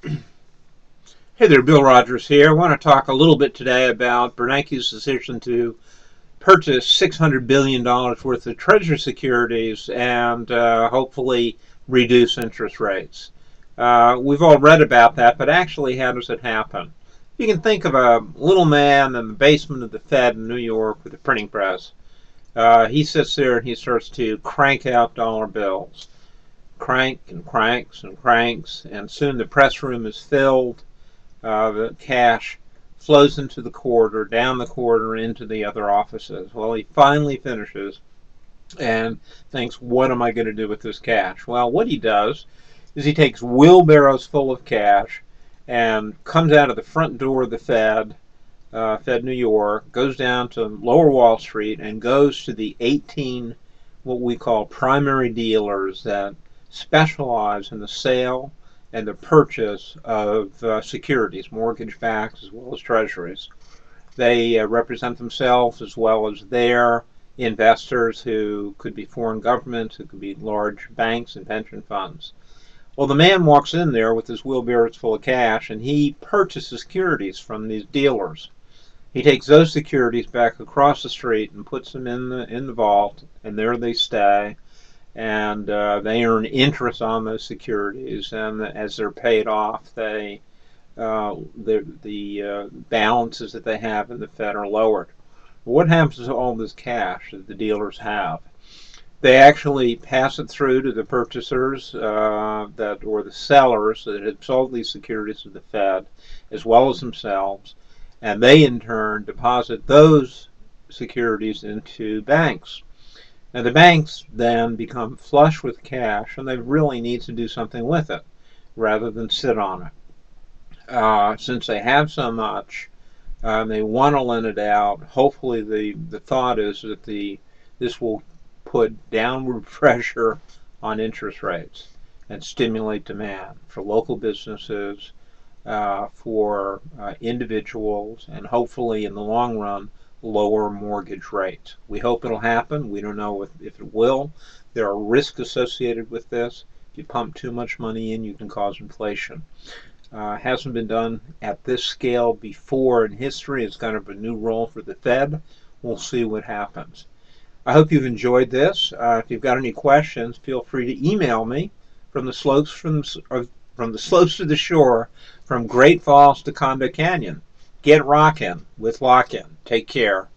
Hey there, Bill Rogers here. I want to talk a little bit today about Bernanke's decision to purchase $600 billion worth of Treasury securities and hopefully reduce interest rates. We've all read about that, but actually, how does it happen? You can think of a little man in the basement of the Fed in New York with a printing press. He sits there and he starts to crank out dollar bills. Crank and cranks and cranks, and soon the press room is filled. The cash flows into the corridor, down the corridor, into the other offices. Well, he finally finishes and thinks, what am I going to do with this cash? Well, what he does is he takes wheelbarrows full of cash and comes out of the front door of the Fed New York, goes down to Lower Wall Street and goes to the 18 what we call primary dealers that specialize in the sale and the purchase of securities, mortgage-backed as well as treasuries. They represent themselves as well as their investors, who could be foreign governments, who could be large banks and pension funds. Well, the man walks in there with his wheelbarrows full of cash, and he purchases securities from these dealers. He takes those securities back across the street and puts them in the vault, and there they stay. And they earn interest on those securities, and as they're paid off, the balances that they have in the Fed are lowered. What happens to all this cash that the dealers have? They actually pass it through to the purchasers or the sellers that had sold these securities to the Fed, as well as themselves, and they in turn deposit those securities into banks. Now the banks then become flush with cash, and they really need to do something with it rather than sit on it. Since they have so much, they want to lend it out. Hopefully the thought is that this will put downward pressure on interest rates and stimulate demand for local businesses, for individuals, and hopefully in the long run lower mortgage rates. We hope it'll happen. We don't know if it will. There are risks associated with this. If you pump too much money in, you can cause inflation. Hasn't been done at this scale before in history. It's kind of a new role for the Fed. We'll see what happens. I hope you've enjoyed this. If you've got any questions, feel free to email me from the slopes to the shore, from Great Falls to Condo Canyon. Get rockin' with Lock-In. Take care.